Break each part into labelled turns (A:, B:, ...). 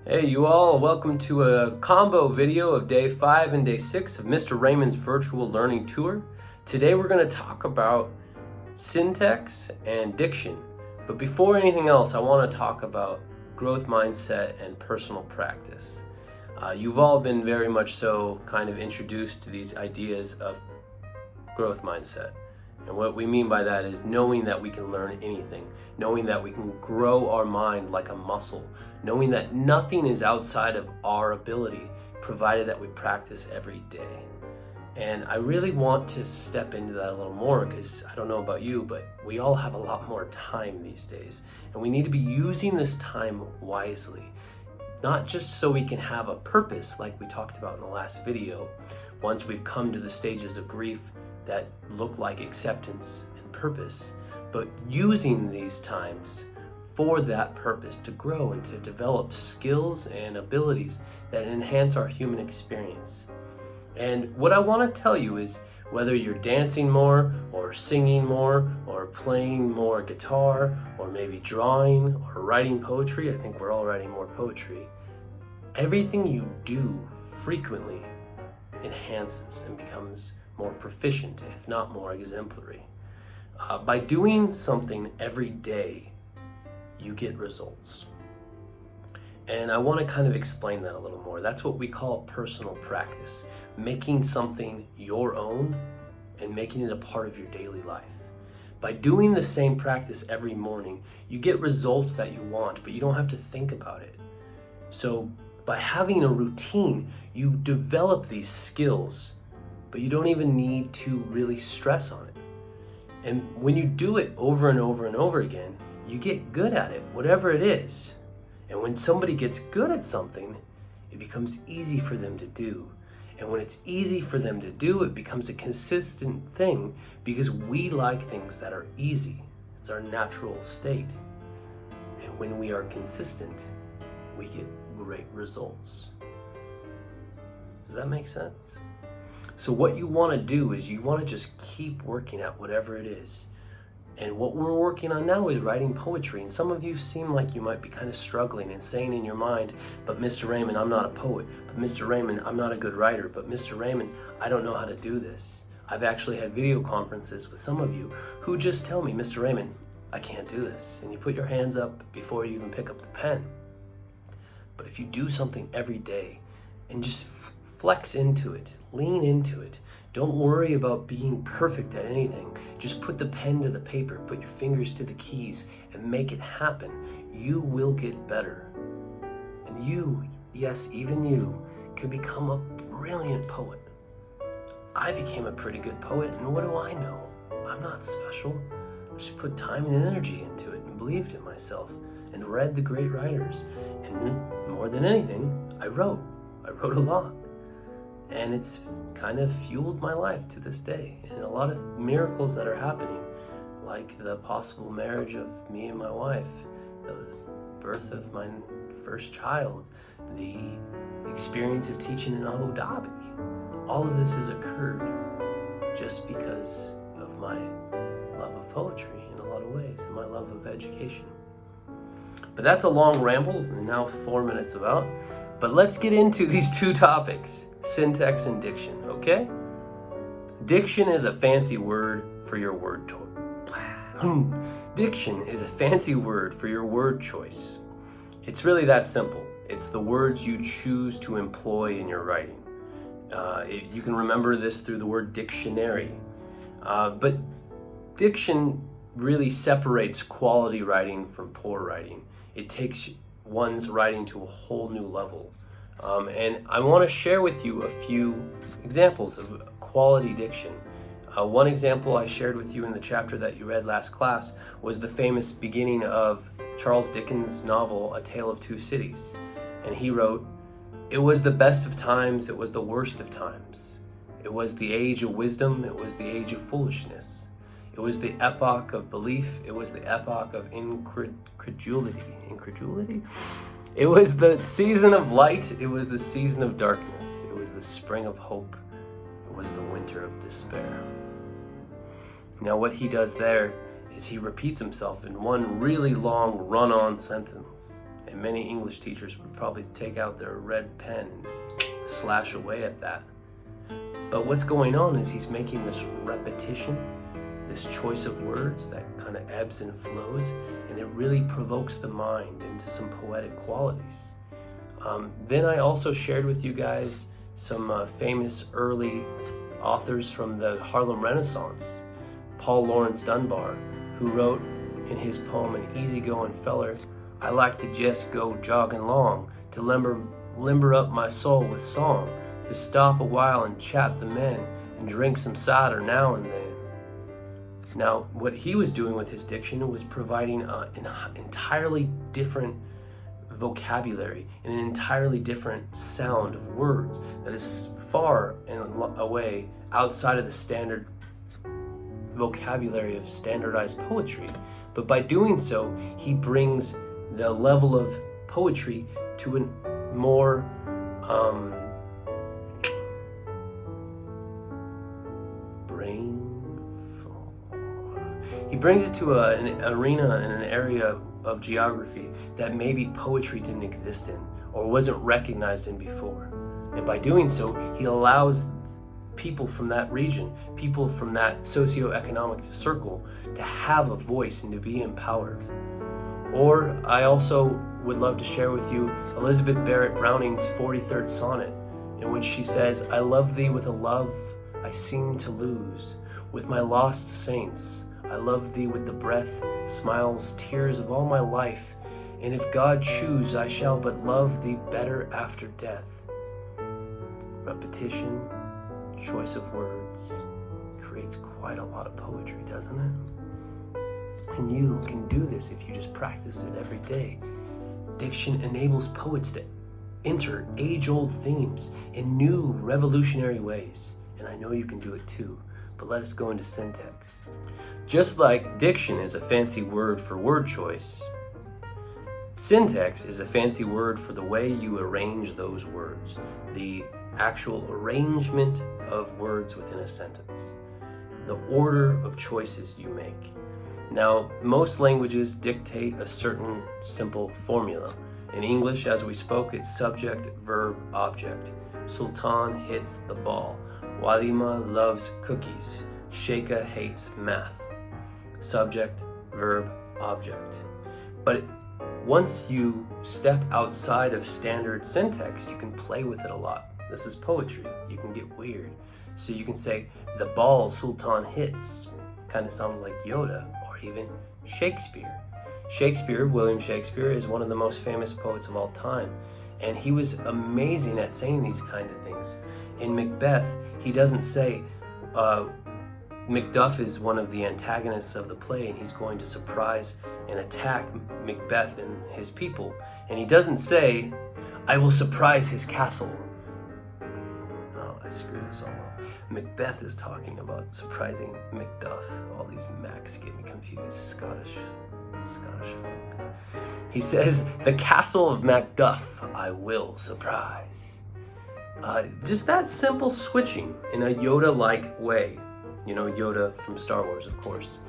A: Hey you all, welcome to a combo video of day 5 and day 6 of Mr. Raymond's virtual learning tour. Today we're going to talk about syntax and diction. But before anything else, I want to talk about growth mindset and personal practice. You've all been very much so kind of introduced to these ideas of growth mindset. And what we mean by that is knowing that we can learn anything, knowing that we can grow our mind like a muscle, knowing that nothing is outside of our ability, provided that we practice every day. And I really want to step into that a little more because I don't know about you, but we all have a lot more time these days. And we need to be using this time wisely, not just so we can have a purpose like we talked about in the last video, once we've come to the stages of grief that look like acceptance and purpose, but using these times for that purpose to grow and to develop skills and abilities that enhance our human experience. And what I want to tell you is whether you're dancing more or singing more or playing more guitar or maybe drawing or writing poetry, I think we're all writing more poetry, everything you do frequently enhances and becomes more proficient, if not more exemplary. By doing something every day, you get results. And I want to kind of explain that a little more. That's what we call personal practice, making something your own and making it a part of your daily life. By doing the same practice every morning, you get results that you want, but you don't have to think about it. So by having a routine, you develop these skills, but you don't even need to really stress on it. And when you do it over and over and over again, you get good at it, whatever it is. And when somebody gets good at something, it becomes easy for them to do. And when it's easy for them to do, it becomes a consistent thing because we like things that are easy. It's our natural state. And when we are consistent, we get great results. Does that make sense? So what you want to do is you want to just keep working at whatever it is. And what we're working on now is writing poetry. And some of you seem like you might be kind of struggling and saying in your mind, but Mr. Raymond, I'm not a poet. But Mr. Raymond, I'm not a good writer. But Mr. Raymond, I don't know how to do this. I've actually had video conferences with some of you who just tell me, Mr. Raymond, I can't do this. And you put your hands up before you even pick up the pen. But if you do something every day and just flex into it, lean into it. Don't worry about being perfect at anything. Just put the pen to the paper, put your fingers to the keys, and make it happen. You will get better. And you, yes, even you, can become a brilliant poet. I became a pretty good poet, and what do I know? I'm not special. I just put time and energy into it and believed in myself and read the great writers. And more than anything, I wrote a lot. And it's kind of fueled my life to this day. And a lot of miracles that are happening, like the possible marriage of me and my wife, the birth of my first child, the experience of teaching in Abu Dhabi. All of this has occurred just because of my love of poetry in a lot of ways, and my love of education. But that's a long ramble, and now 4 minutes about. But let's get into these two topics. Syntax and diction, okay? Diction is a fancy word for your word choice. Diction is a fancy word for your word choice. It's really that simple. It's the words you choose to employ in your writing. You can remember this through the word dictionary. But diction really separates quality writing from poor writing. It takes one's writing to a whole new level. And I want to share with you a few examples of quality diction. One example I shared with you in the chapter that you read last class was the famous beginning of Charles Dickens' novel, A Tale of Two Cities. And he wrote, "It was the best of times, it was the worst of times. It was the age of wisdom, it was the age of foolishness. It was the epoch of belief, it was the epoch of incredulity. Incredulity? It was the season of light, it was the season of darkness. It was the spring of hope, it was the winter of despair." Now what he does there is he repeats himself in one really long run-on sentence. And many English teachers would probably take out their red pen and slash away at that. But what's going on is he's making this repetition, this choice of words that kind of ebbs and flows, and it really provokes the mind into some poetic qualities. Then I also shared with you guys some famous early authors from the Harlem Renaissance. Paul Laurence Dunbar, who wrote in his poem, "An easygoing feller, I like to just go jogging long, to limber up my soul with song, to stop a while and chat the men, and drink some cider now and then." Now, what he was doing with his diction was providing an entirely different vocabulary and an entirely different sound of words that is far and away outside of the standard vocabulary of standardized poetry. But by doing so, he brings the level of poetry to a more he brings it to an arena and an area of geography that maybe poetry didn't exist in or wasn't recognized in before. And by doing so, he allows people from that region, people from that socioeconomic circle, to have a voice and to be empowered. Or I also would love to share with you Elizabeth Barrett Browning's 43rd sonnet, in which she says, "I love thee with a love I seem to lose, with my lost saints. I love thee with the breath, smiles, tears of all my life, and if God choose, I shall but love thee better after death." Repetition, choice of words, creates quite a lot of poetry, doesn't it? And you can do this if you just practice it every day. Diction enables poets to enter age-old themes in new, revolutionary ways. And I know you can do it too, but let us go into syntax. Just like diction is a fancy word for word choice, syntax is a fancy word for the way you arrange those words, the actual arrangement of words within a sentence, the order of choices you make. Now, most languages dictate a certain simple formula. In English, as we spoke, it's subject, verb, object. Sultan hits the ball. Walima loves cookies. Sheikha hates math. Subject, verb, object. But once you step outside of standard syntax, you can play with it a lot. This is poetry. You can get weird. So you can say, "The ball Sultan hits." Kind of sounds like Yoda, or even Shakespeare. William Shakespeare, is one of the most famous poets of all time. And he was amazing at saying these kind of things. In Macbeth, he doesn't say, Macduff is one of the antagonists of the play, and he's going to surprise and attack Macbeth and his people. And he doesn't say, "I will surprise his castle." Oh, I screwed this all up. Macbeth is talking about surprising Macduff. All these Macs get me confused. Scottish folk. He says, "The castle of Macduff I will surprise." Just that simple switching in a Yoda-like way. You know, Yoda from Star Wars, of course.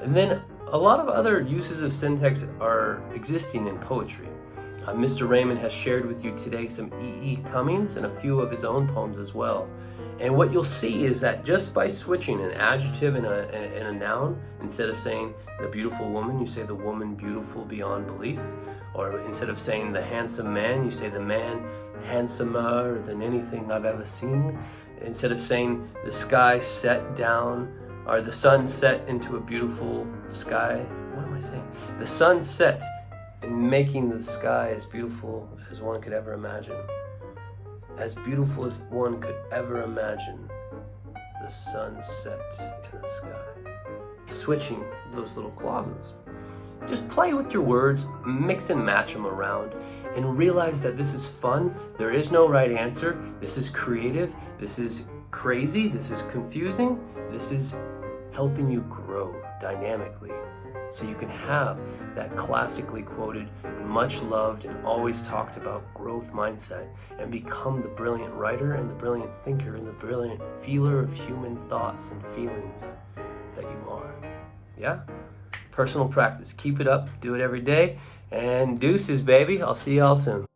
A: And then a lot of other uses of syntax are existing in poetry. Mr. Raymond has shared with you today some E.E. Cummings and a few of his own poems as well. And what you'll see is that just by switching an adjective and a noun, instead of saying the beautiful woman, you say the woman beautiful beyond belief. Or instead of saying the handsome man, you say the man handsomer than anything I've ever seen. Instead of saying the sky set down, or the sun set into a beautiful sky. What am I saying? The sun set in making the sky as beautiful as one could ever imagine. As beautiful as one could ever imagine, the sun set in the sky. Switching those little clauses. Just play with your words, mix and match them around, and realize that this is fun. There is no right answer. This is creative. This is crazy. This is confusing. This is helping you grow dynamically, so you can have that classically quoted, much loved and always talked about growth mindset, and become the brilliant writer and the brilliant thinker and the brilliant feeler of human thoughts and feelings that you are. Yeah? personal practice. Keep it up. Do it every day. And deuces, baby. I'll see y'all soon.